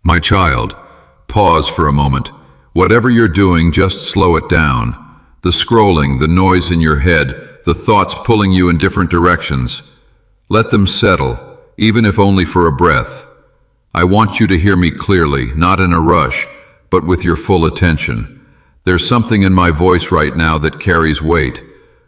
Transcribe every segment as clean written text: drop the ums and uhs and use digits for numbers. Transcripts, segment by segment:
My child, pause for a moment. Whatever you're doing, just slow it down. The scrolling, the noise in your head, the thoughts pulling you in different directions. Let them settle, even if only for a breath. I want you to hear me clearly, not in a rush, but with your full attention. There's something in my voice right now that carries weight,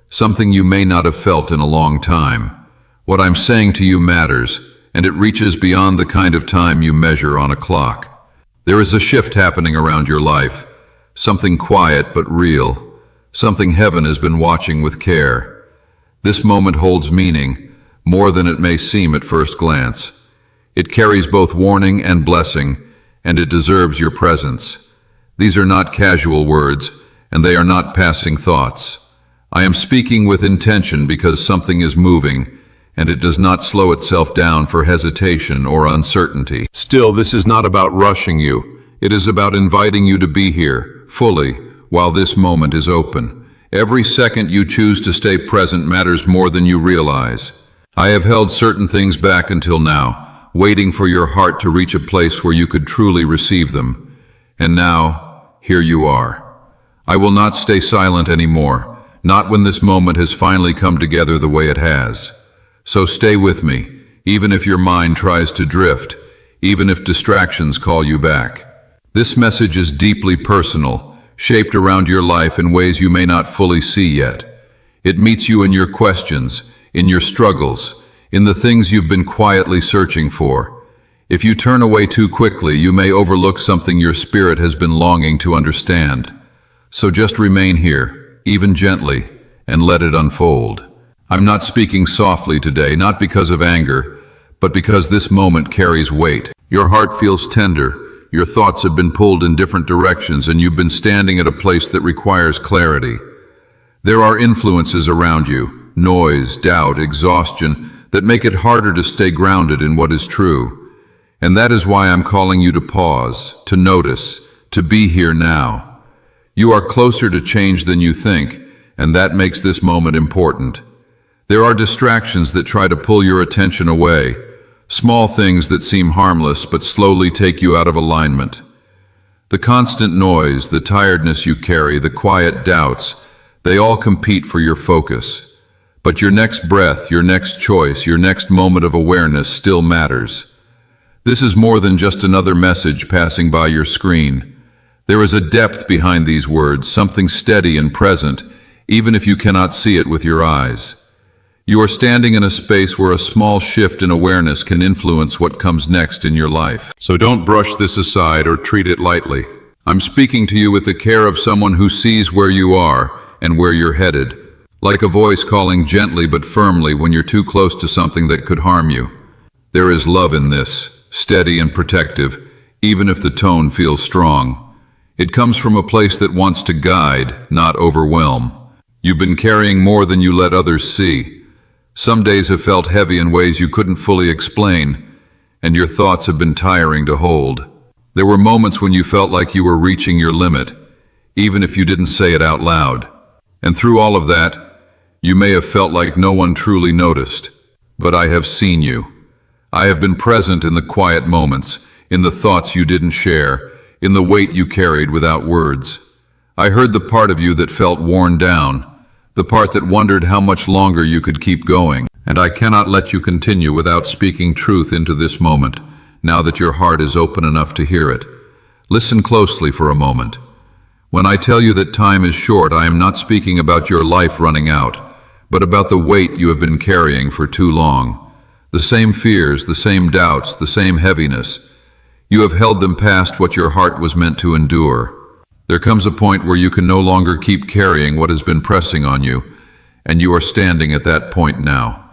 something you may not have felt in a long time. What I'm saying to you matters, and it reaches beyond the kind of time you measure on a clock. There is a shift happening around your life, something quiet but real, something heaven has been watching with care. This moment holds meaning, more than it may seem at first glance. It carries both warning and blessing, and it deserves your presence. These are not casual words, and they are not passing thoughts. I am speaking with intention because something is moving, and it does not slow itself down for hesitation or uncertainty. Still, this is not about rushing you. It is about inviting you to be here, fully, while this moment is open. Every second you choose to stay present matters more than you realize. I have held certain things back until now, waiting for your heart to reach a place where you could truly receive them. And now, here you are. I will not stay silent anymore, not when this moment has finally come together the way it has. So stay with me, even if your mind tries to drift, even if distractions call you back. This message is deeply personal, shaped around your life in ways you may not fully see yet. It meets you in your questions, in your struggles, in the things you've been quietly searching for. If you turn away too quickly, you may overlook something your spirit has been longing to understand. So just remain here, even gently, and let it unfold. I'm not speaking softly today, not because of anger, but because this moment carries weight. Your heart feels tender, your thoughts have been pulled in different directions, and you've been standing at a place that requires clarity. There are influences around you, noise, doubt, exhaustion, that make it harder to stay grounded in what is true. And that is why I'm calling you to pause, to notice, to be here now. You are closer to change than you think, and that makes this moment important. There are distractions that try to pull your attention away, small things that seem harmless but slowly take you out of alignment. The constant noise, the tiredness you carry, the quiet doubts, they all compete for your focus. But your next breath, your next choice, your next moment of awareness still matters. This is more than just another message passing by your screen. There is a depth behind these words, something steady and present, even if you cannot see it with your eyes. You are standing in a space where a small shift in awareness can influence what comes next in your life. So don't brush this aside or treat it lightly. I'm speaking to you with the care of someone who sees where you are and where you're headed, like a voice calling gently but firmly when you're too close to something that could harm you. There is love in this, steady and protective, even if the tone feels strong. It comes from a place that wants to guide, not overwhelm. You've been carrying more than you let others see. Some days have felt heavy in ways you couldn't fully explain, and your thoughts have been tiring to hold. There were moments when you felt like you were reaching your limit, even if you didn't say it out loud. And through all of that, you may have felt like no one truly noticed. But I have seen you. I have been present in the quiet moments, in the thoughts you didn't share, in the weight you carried without words. I heard the part of you that felt worn down, the part that wondered how much longer you could keep going. And I cannot let you continue without speaking truth into this moment, now that your heart is open enough to hear it. Listen closely for a moment. When I tell you that time is short, I am not speaking about your life running out, but about the weight you have been carrying for too long. The same fears, the same doubts, the same heaviness. You have held them past what your heart was meant to endure. There comes a point where you can no longer keep carrying what has been pressing on you, and you are standing at that point now.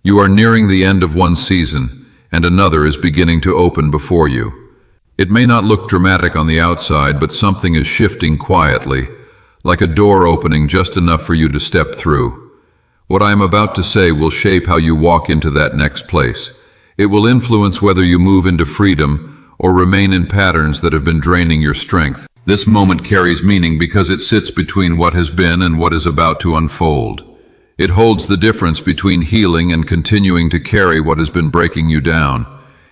You are nearing the end of one season, and another is beginning to open before you. It may not look dramatic on the outside, but something is shifting quietly, like a door opening just enough for you to step through. What I am about to say will shape how you walk into that next place. It will influence whether you move into freedom or remain in patterns that have been draining your strength. This moment carries meaning because it sits between what has been and what is about to unfold. It holds the difference between healing and continuing to carry what has been breaking you down.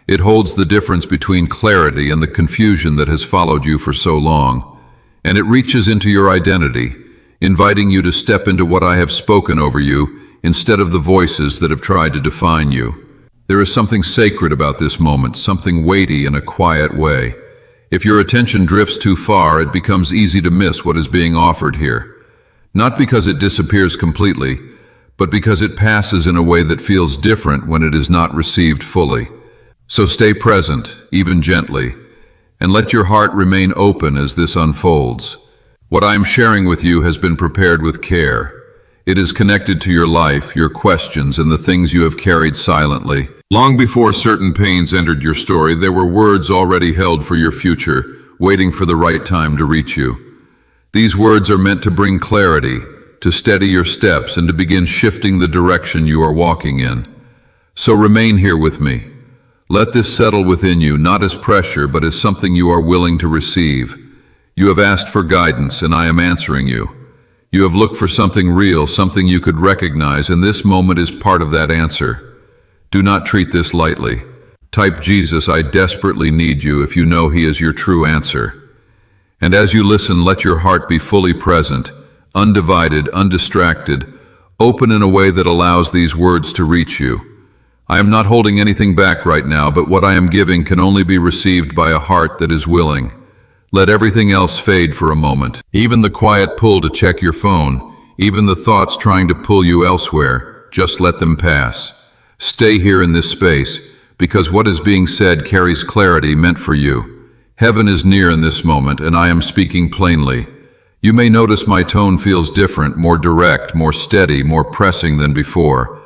It holds the difference between clarity and the confusion that has followed you for so long. And it reaches into your identity, inviting you to step into what I have spoken over you instead of the voices that have tried to define you. There is something sacred about this moment, something weighty in a quiet way. If your attention drifts too far, it becomes easy to miss what is being offered here. Not because it disappears completely, but because it passes in a way that feels different when it is not received fully. So stay present, even gently, and let your heart remain open as this unfolds. What I am sharing with you has been prepared with care. It is connected to your life, your questions, and the things you have carried silently. Long before certain pains entered your story, there were words already held for your future, waiting for the right time to reach you. These words are meant to bring clarity, to steady your steps, and to begin shifting the direction you are walking in. So remain here with me. Let this settle within you, not as pressure, but as something you are willing to receive. You have asked for guidance, and I am answering you. You have looked for something real, something you could recognize, and this moment is part of that answer. Do not treat this lightly. Type Jesus, I desperately need you, if you know He is your true answer. And as you listen, let your heart be fully present, undivided, undistracted, open in a way that allows these words to reach you. I am not holding anything back right now, but what I am giving can only be received by a heart that is willing. Let everything else fade for a moment. Even the quiet pull to check your phone, even the thoughts trying to pull you elsewhere, just let them pass. Stay here in this space, because what is being said carries clarity meant for you. Heaven is near in this moment, and I am speaking plainly. You may notice my tone feels different, more direct, more steady, more pressing than before.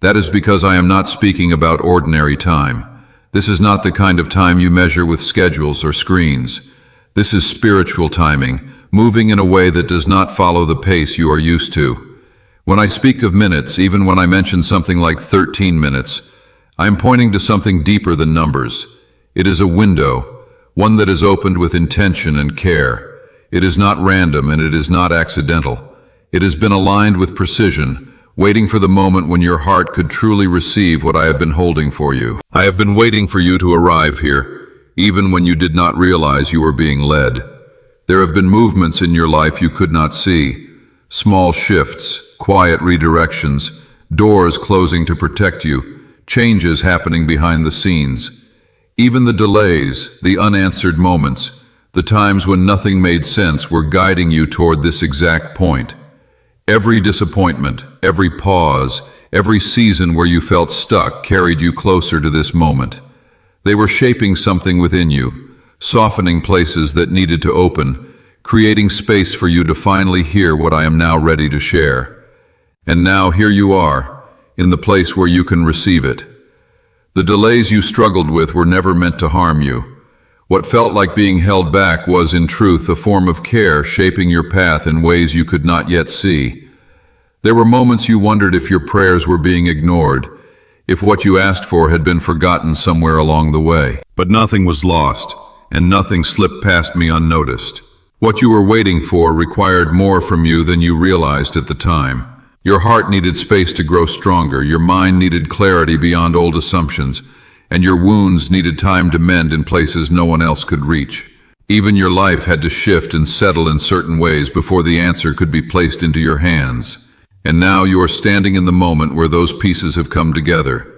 That is because I am not speaking about ordinary time. This is not the kind of time you measure with schedules or screens. This is spiritual timing, moving in a way that does not follow the pace you are used to. When I speak of minutes, even when I mention something like 13 minutes, I am pointing to something deeper than numbers. It is a window, one that is opened with intention and care. It is not random and it is not accidental. It has been aligned with precision, waiting for the moment when your heart could truly receive what I have been holding for you. I have been waiting for you to arrive here, even when you did not realize you were being led. There have been movements in your life you could not see, small shifts, quiet redirections, doors closing to protect you, changes happening behind the scenes. Even the delays, the unanswered moments, the times when nothing made sense were guiding you toward this exact point. Every disappointment, every pause, every season where you felt stuck carried you closer to this moment. They were shaping something within you, softening places that needed to open, creating space for you to finally hear what I am now ready to share. And now here you are, in the place where you can receive it. The delays you struggled with were never meant to harm you. What felt like being held back was, in truth, a form of care shaping your path in ways you could not yet see. There were moments you wondered if your prayers were being ignored, if what you asked for had been forgotten somewhere along the way. But nothing was lost, and nothing slipped past me unnoticed. What you were waiting for required more from you than you realized at the time. Your heart needed space to grow stronger, your mind needed clarity beyond old assumptions, and your wounds needed time to mend in places no one else could reach. Even your life had to shift and settle in certain ways before the answer could be placed into your hands. And now you are standing in the moment where those pieces have come together.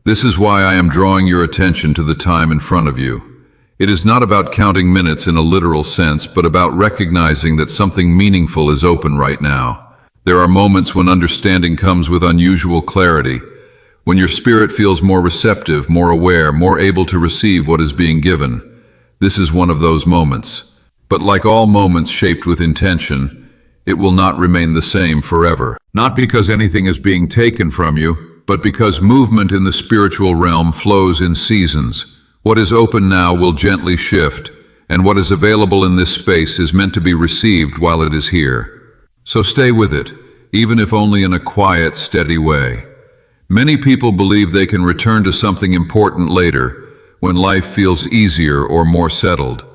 This is why I am drawing your attention to the time in front of you. It is not about counting minutes in a literal sense, but about recognizing that something meaningful is open right now. There are moments when understanding comes with unusual clarity, when your spirit feels more receptive, more aware, more able to receive what is being given. This is one of those moments. But like all moments shaped with intention, it will not remain the same forever. Not because anything is being taken from you, but because movement in the spiritual realm flows in seasons. What is open now will gently shift, and what is available in this space is meant to be received while it is here. So stay with it, even if only in a quiet, steady way. Many people believe they can return to something important later, when life feels easier or more settled.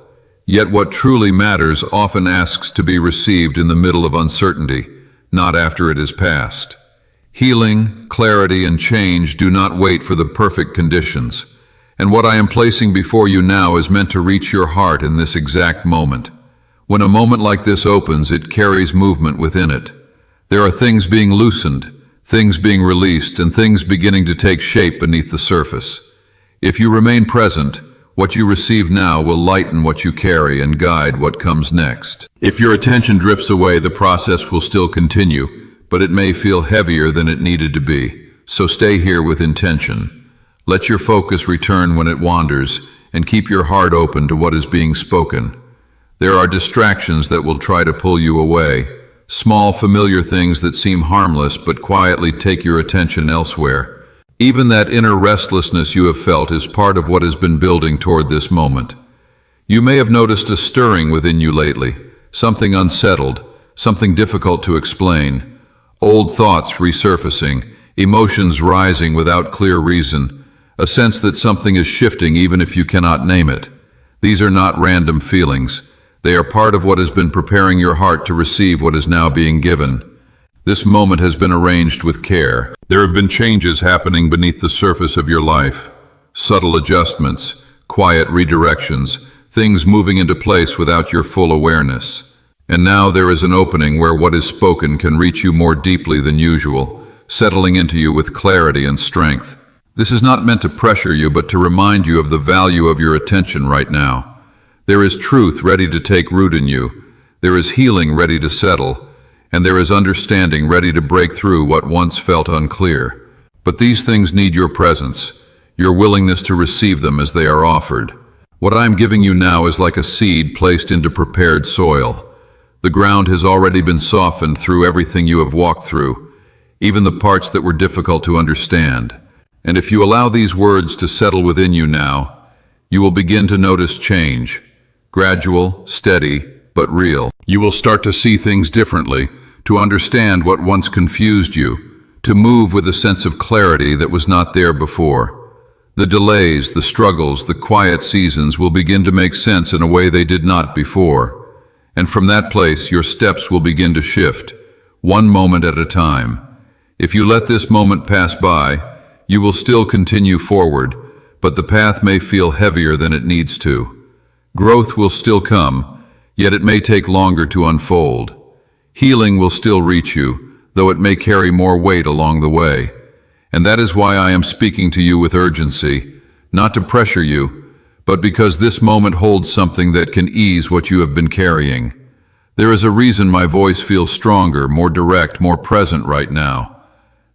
Yet what truly matters often asks to be received in the middle of uncertainty, not after it has passed. Healing, clarity, and change do not wait for the perfect conditions. And what I am placing before you now is meant to reach your heart in this exact moment. When a moment like this opens, it carries movement within it. There are things being loosened, things being released, and things beginning to take shape beneath the surface. If you remain present, what you receive now will lighten what you carry and guide what comes next. If your attention drifts away, the process will still continue, but it may feel heavier than it needed to be. So stay here with intention. Let your focus return when it wanders, and keep your heart open to what is being spoken. There are distractions that will try to pull you away, small familiar things that seem harmless but quietly take your attention elsewhere. Even that inner restlessness you have felt is part of what has been building toward this moment. You may have noticed a stirring within you lately, something unsettled, something difficult to explain, old thoughts resurfacing, emotions rising without clear reason, a sense that something is shifting even if you cannot name it. These are not random feelings. They are part of what has been preparing your heart to receive what is now being given. This moment has been arranged with care. There have been changes happening beneath the surface of your life. Subtle adjustments, quiet redirections, things moving into place without your full awareness. And now there is an opening where what is spoken can reach you more deeply than usual, settling into you with clarity and strength. This is not meant to pressure you, but to remind you of the value of your attention right now. There is truth ready to take root in you. There is healing ready to settle. And there is understanding ready to break through what once felt unclear. But these things need your presence, your willingness to receive them as they are offered. What I am giving you now is like a seed placed into prepared soil. The ground has already been softened through everything you have walked through, even the parts that were difficult to understand. And if you allow these words to settle within you now, you will begin to notice change. Gradual, steady, but real. You will start to see things differently, to understand what once confused you, to move with a sense of clarity that was not there before. The delays, the struggles, the quiet seasons will begin to make sense in a way they did not before. And from that place, your steps will begin to shift, one moment at a time. If you let this moment pass by, you will still continue forward, but the path may feel heavier than it needs to. Growth will still come, yet it may take longer to unfold. Healing will still reach you, though it may carry more weight along the way. And that is why I am speaking to you with urgency, not to pressure you, but because this moment holds something that can ease what you have been carrying. There is a reason my voice feels stronger, more direct, more present right now.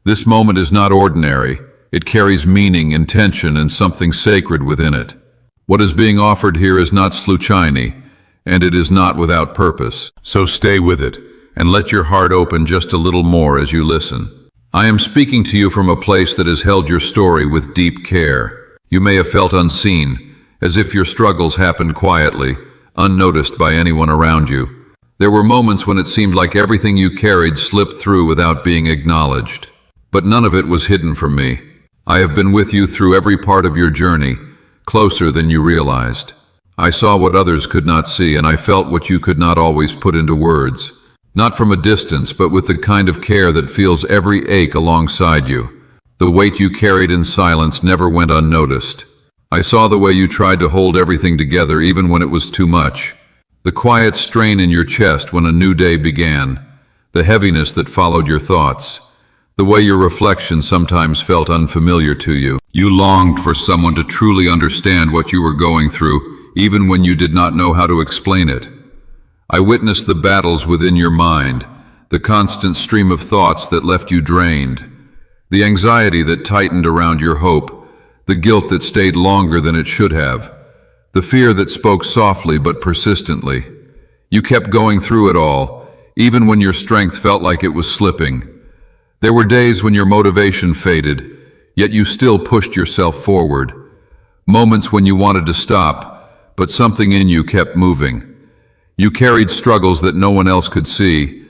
This moment is not ordinary. It carries meaning, intention, and something sacred within it. What is being offered here is not случайный, and it is not without purpose. So stay with it, and let your heart open just a little more as you listen. I am speaking to you from a place that has held your story with deep care. You may have felt unseen, as if your struggles happened quietly, unnoticed by anyone around you. There were moments when it seemed like everything you carried slipped through without being acknowledged. But none of it was hidden from me. I have been with you through every part of your journey, closer than you realized. I saw what others could not see, and I felt what you could not always put into words. Not from a distance, but with the kind of care that feels every ache alongside you. The weight you carried in silence never went unnoticed. I saw the way you tried to hold everything together even when it was too much. The quiet strain in your chest when a new day began. The heaviness that followed your thoughts. The way your reflection sometimes felt unfamiliar to you. You longed for someone to truly understand what you were going through, even when you did not know how to explain it. I witnessed the battles within your mind, the constant stream of thoughts that left you drained, the anxiety that tightened around your hope, the guilt that stayed longer than it should have, the fear that spoke softly but persistently. You kept going through it all, even when your strength felt like it was slipping. There were days when your motivation faded, yet you still pushed yourself forward. Moments when you wanted to stop, but something in you kept moving. You carried struggles that no one else could see,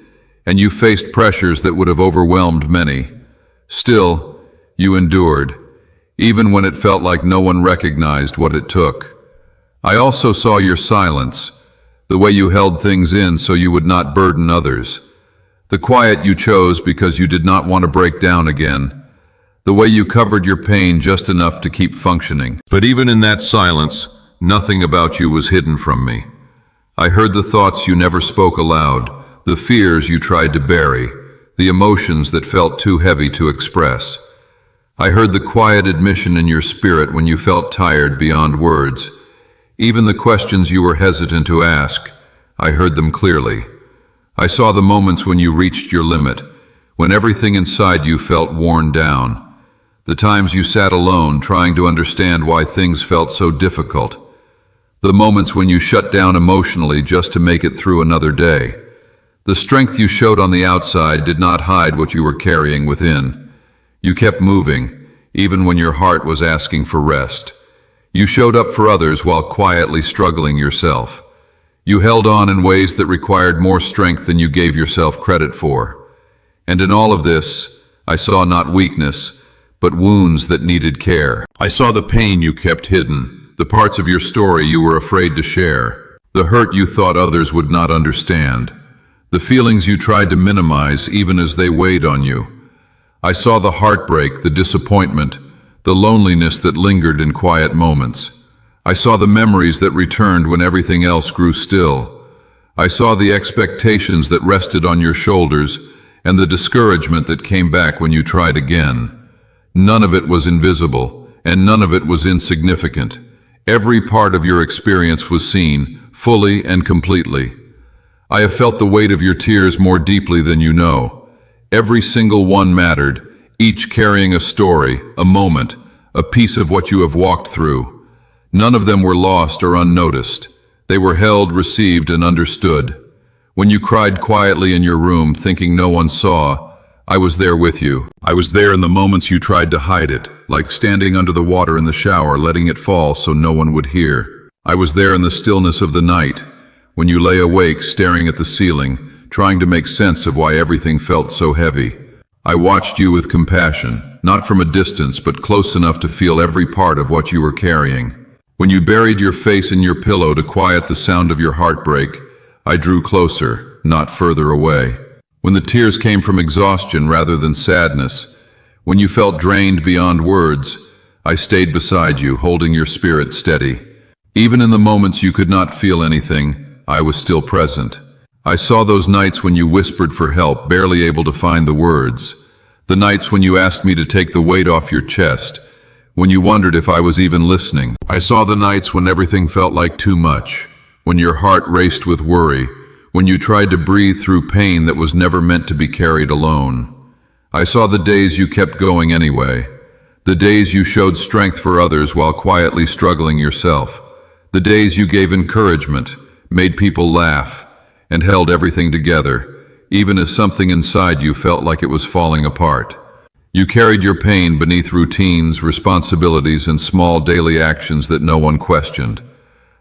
and you faced pressures that would have overwhelmed many. Still, you endured, even when it felt like no one recognized what it took. I also saw your silence, the way you held things in so you would not burden others. The quiet you chose because you did not want to break down again. the way you covered your pain just enough to keep functioning. But even in that silence, nothing about you was hidden from me. I heard the thoughts you never spoke aloud, the fears you tried to bury, the emotions that felt too heavy to express. I heard the quiet admission in your spirit when you felt tired beyond words. Even the questions you were hesitant to ask, I heard them clearly. I saw the moments when you reached your limit, when everything inside you felt worn down. The times you sat alone trying to understand why things felt so difficult. The moments when you shut down emotionally just to make it through another day. The strength you showed on the outside did not hide what you were carrying within. You kept moving, even when your heart was asking for rest. You showed up for others while quietly struggling yourself. You held on in ways that required more strength than you gave yourself credit for. And in all of this, I saw not weakness, but wounds that needed care. I saw the pain you kept hidden, the parts of your story you were afraid to share, the hurt you thought others would not understand, the feelings you tried to minimize even as they weighed on you. I saw the heartbreak, the disappointment, the loneliness that lingered in quiet moments. I saw the memories that returned when everything else grew still. I saw the expectations that rested on your shoulders and the discouragement that came back when you tried again. None of it was invisible, and none of it was insignificant. Every part of your experience was seen, fully and completely. I have felt the weight of your tears more deeply than you know. Every single one mattered, each carrying a story, a moment, a piece of what you have walked through. None of them were lost or unnoticed. They were held, received, and understood. When you cried quietly in your room, thinking no one saw, I was there with you. I was there in the moments you tried to hide it, like standing under the water in the shower, letting it fall so no one would hear. I was there in the stillness of the night, when you lay awake, staring at the ceiling, trying to make sense of why everything felt so heavy. I watched you with compassion, not from a distance, but close enough to feel every part of what you were carrying. When you buried your face in your pillow to quiet the sound of your heartbreak, I drew closer, not further away. When the tears came from exhaustion rather than sadness, when you felt drained beyond words, I stayed beside you, holding your spirit steady. Even in the moments you could not feel anything, I was still present. I saw those nights when you whispered for help, barely able to find the words. The nights when you asked me to take the weight off your chest, when you wondered if I was even listening. I saw the nights when everything felt like too much, when your heart raced with worry, when you tried to breathe through pain that was never meant to be carried alone. I saw the days you kept going anyway, the days you showed strength for others while quietly struggling yourself, the days you gave encouragement, made people laugh, and held everything together, even as something inside you felt like it was falling apart. You carried your pain beneath routines, responsibilities, and small daily actions that no one questioned.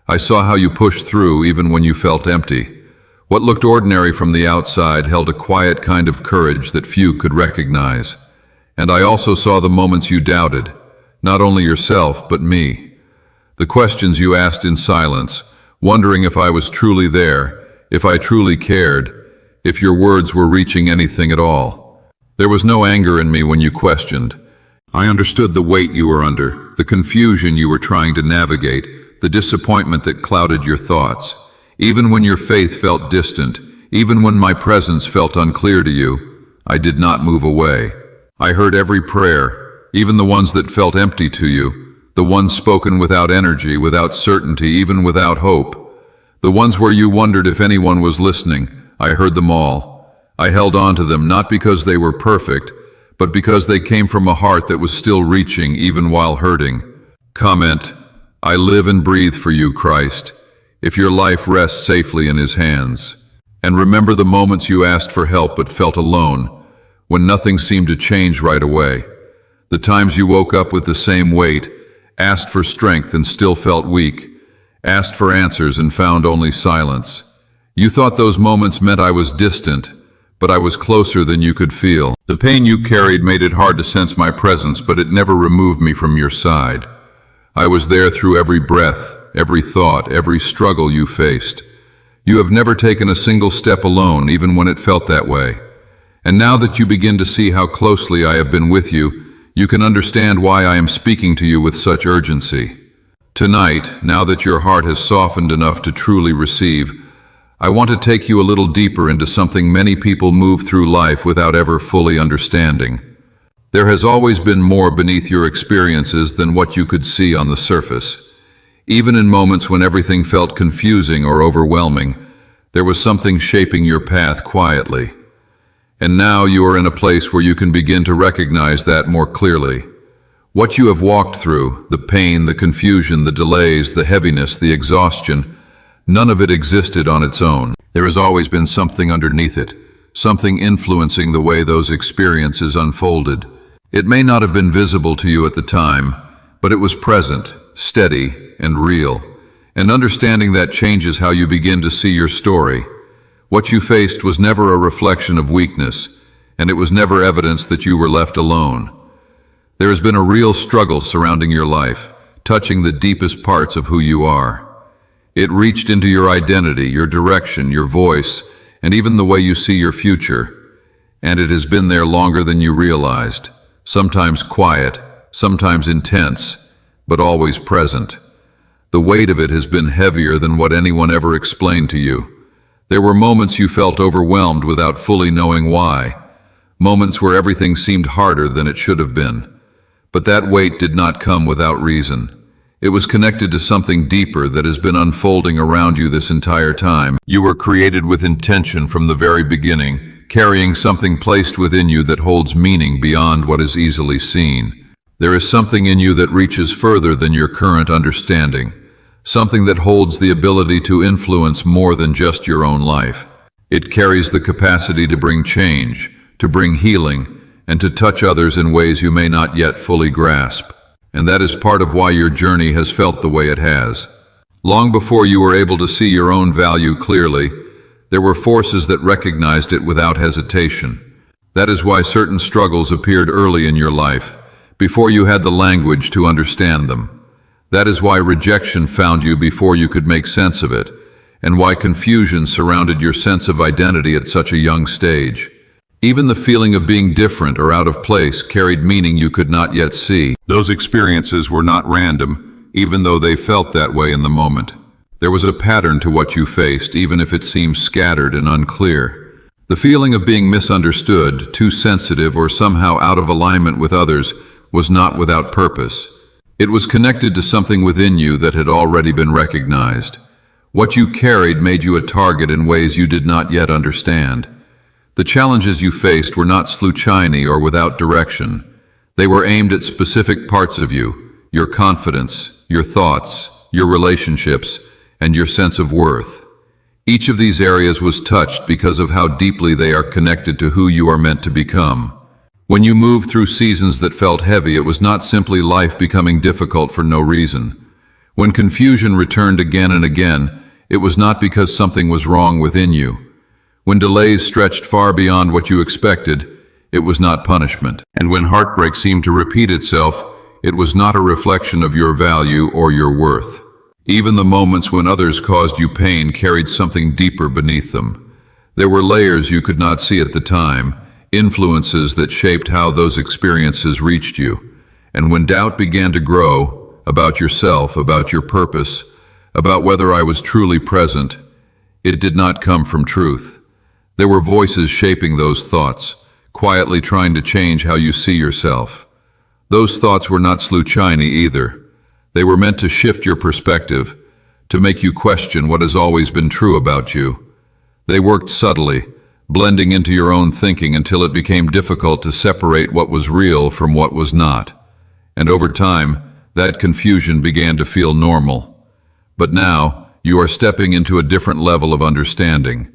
I saw how you pushed through even when you felt empty. What looked ordinary from the outside held a quiet kind of courage that few could recognize. And I also saw the moments you doubted, not only yourself, but me. The questions you asked in silence, wondering if I was truly there, if I truly cared, if your words were reaching anything at all. There was no anger in me when you questioned. I understood the weight you were under, the confusion you were trying to navigate, the disappointment that clouded your thoughts. Even when your faith felt distant, even when my presence felt unclear to you, I did not move away. I heard every prayer, even the ones that felt empty to you, the ones spoken without energy, without certainty, even without hope. The ones where you wondered if anyone was listening, I heard them all. I held on to them not because they were perfect, but because they came from a heart that was still reaching even while hurting. Comment, I live and breathe for you, Christ, if your life rests safely in His hands. And remember the moments you asked for help but felt alone, when nothing seemed to change right away. The times you woke up with the same weight, asked for strength and still felt weak, asked for answers and found only silence. You thought those moments meant I was distant, but I was closer than you could feel. The pain you carried made it hard to sense my presence, but it never removed me from your side. I was there through every breath, every thought, every struggle you faced. You have never taken a single step alone, even when it felt that way. And now that you begin to see how closely I have been with you, you can understand why I am speaking to you with such urgency. Tonight, now that your heart has softened enough to truly receive, I want to take you a little deeper into something many people move through life without ever fully understanding. There has always been more beneath your experiences than what you could see on the surface. Even in moments when everything felt confusing or overwhelming, there was something shaping your path quietly. And now you are in a place where you can begin to recognize that more clearly. What you have walked through, the pain, the confusion, the delays, the heaviness, the exhaustion, none of it existed on its own. There has always been something underneath it, something influencing the way those experiences unfolded. It may not have been visible to you at the time, but it was present, steady, and real. And understanding that changes how you begin to see your story. What you faced was never a reflection of weakness, and it was never evidence that you were left alone. There has been a real struggle surrounding your life, touching the deepest parts of who you are. It reached into your identity, your direction, your voice, and even the way you see your future. And it has been there longer than you realized, sometimes quiet, sometimes intense, but always present. The weight of it has been heavier than what anyone ever explained to you. There were moments you felt overwhelmed without fully knowing why, moments where everything seemed harder than it should have been. But that weight did not come without reason. It was connected to something deeper that has been unfolding around you this entire time. You were created with intention from the very beginning, carrying something placed within you that holds meaning beyond what is easily seen. There is something in you that reaches further than your current understanding, something that holds the ability to influence more than just your own life. It carries the capacity to bring change, to bring healing, and to touch others in ways you may not yet fully grasp. And that is part of why your journey has felt the way it has. Long before you were able to see your own value clearly, there were forces that recognized it without hesitation. That is why certain struggles appeared early in your life, before you had the language to understand them. That is why rejection found you before you could make sense of it, and why confusion surrounded your sense of identity at such a young stage. Even the feeling of being different or out of place carried meaning you could not yet see. Those experiences were not random, even though they felt that way in the moment. There was a pattern to what you faced, even if it seemed scattered and unclear. The feeling of being misunderstood, too sensitive, or somehow out of alignment with others was not without purpose. It was connected to something within you that had already been recognized. What you carried made you a target in ways you did not yet understand. The challenges you faced were not случайный or without direction. They were aimed at specific parts of you, your confidence, your thoughts, your relationships, and your sense of worth. Each of these areas was touched because of how deeply they are connected to who you are meant to become. When you moved through seasons that felt heavy, it was not simply life becoming difficult for no reason. When confusion returned again and again, it was not because something was wrong within you. When delays stretched far beyond what you expected, it was not punishment. And when heartbreak seemed to repeat itself, it was not a reflection of your value or your worth. Even the moments when others caused you pain carried something deeper beneath them. There were layers you could not see at the time, influences that shaped how those experiences reached you. And when doubt began to grow, about yourself, about your purpose, about whether I was truly present, it did not come from truth. There were voices shaping those thoughts, quietly trying to change how you see yourself. Those thoughts were not случайный either. They were meant to shift your perspective, to make you question what has always been true about you. They worked subtly, blending into your own thinking until it became difficult to separate what was real from what was not. And over time, that confusion began to feel normal. But now, you are stepping into a different level of understanding.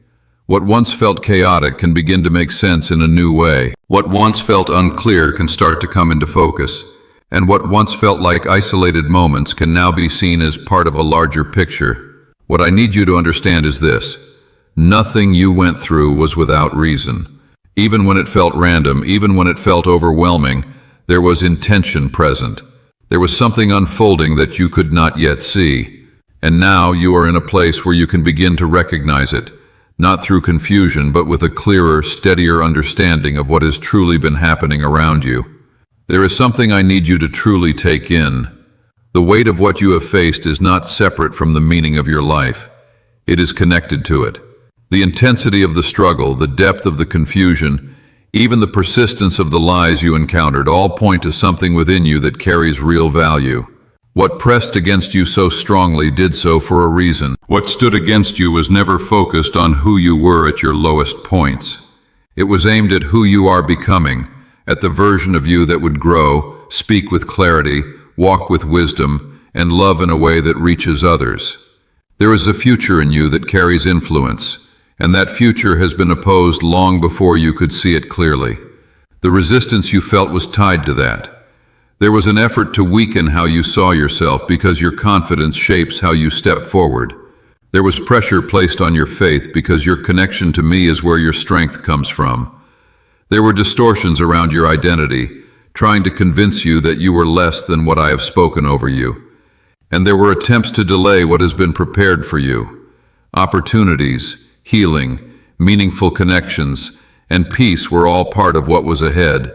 What once felt chaotic can begin to make sense in a new way. What once felt unclear can start to come into focus. And what once felt like isolated moments can now be seen as part of a larger picture. What I need you to understand is this: nothing you went through was without reason. Even when it felt random, even when it felt overwhelming, there was intention present. There was something unfolding that you could not yet see. And now you are in a place where you can begin to recognize it, not through confusion, but with a clearer, steadier understanding of what has truly been happening around you. There is something I need you to truly take in. The weight of what you have faced is not separate from the meaning of your life. It is connected to it. The intensity of the struggle, the depth of the confusion, even the persistence of the lies you encountered all point to something within you that carries real value. What pressed against you so strongly did so for a reason. What stood against you was never focused on who you were at your lowest points. It was aimed at who you are becoming, at the version of you that would grow, speak with clarity, walk with wisdom, and love in a way that reaches others. There is a future in you that carries influence, and that future has been opposed long before you could see it clearly. The resistance you felt was tied to that. There was an effort to weaken how you saw yourself because your confidence shapes how you step forward. There was pressure placed on your faith because your connection to me is where your strength comes from. There were distortions around your identity, trying to convince you that you were less than what I have spoken over you. And there were attempts to delay what has been prepared for you. Opportunities, healing, meaningful connections, and peace were all part of what was ahead.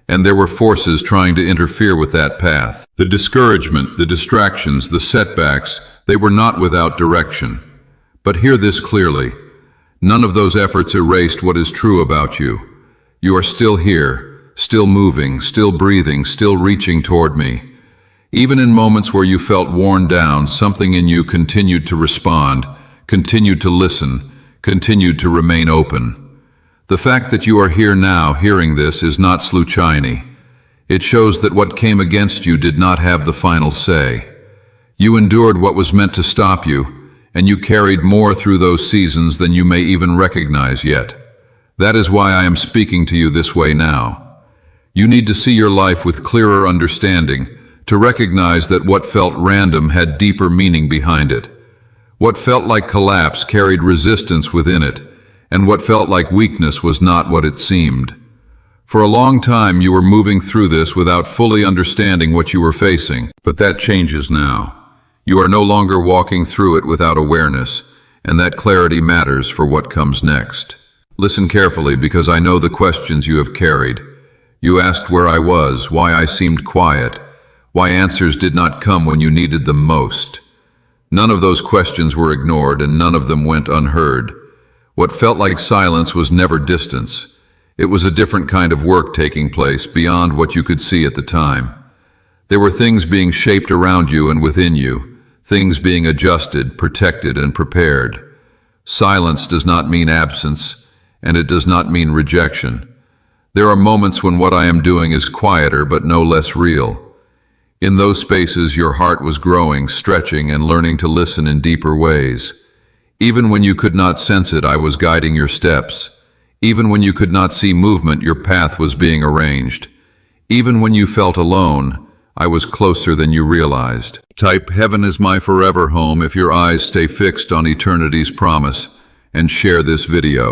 And there were forces trying to interfere with that path. The discouragement, the distractions, the setbacks, they were not without direction. But hear this clearly. None of those efforts erased what is true about you. You are still here, still moving, still breathing, still reaching toward me. Even in moments where you felt worn down, something in you continued to respond, continued to listen, continued to remain open. The fact that you are here now hearing this is not случайный. It shows that what came against you did not have the final say. You endured what was meant to stop you, and you carried more through those seasons than you may even recognize yet. That is why I am speaking to you this way now. You need to see your life with clearer understanding, to recognize that what felt random had deeper meaning behind it. What felt like collapse carried resistance within it, and what felt like weakness was not what it seemed. For a long time you were moving through this without fully understanding what you were facing, but that changes now. You are no longer walking through it without awareness, and that clarity matters for what comes next. Listen carefully, because I know the questions you have carried. You asked where I was, why I seemed quiet, why answers did not come when you needed them most. None of those questions were ignored, and none of them went unheard. What felt like silence was never distance. It was a different kind of work taking place beyond what you could see at the time. There were things being shaped around you and within you, things being adjusted, protected, and prepared. Silence does not mean absence, and it does not mean rejection. There are moments when what I am doing is quieter but no less real. In those spaces your heart was growing, stretching, and learning to listen in deeper ways. Even when you could not sense it, I was guiding your steps. Even when you could not see movement, your path was being arranged. Even when you felt alone, I was closer than you realized. Type "Heaven is my forever home" if your eyes stay fixed on eternity's promise, and share this video.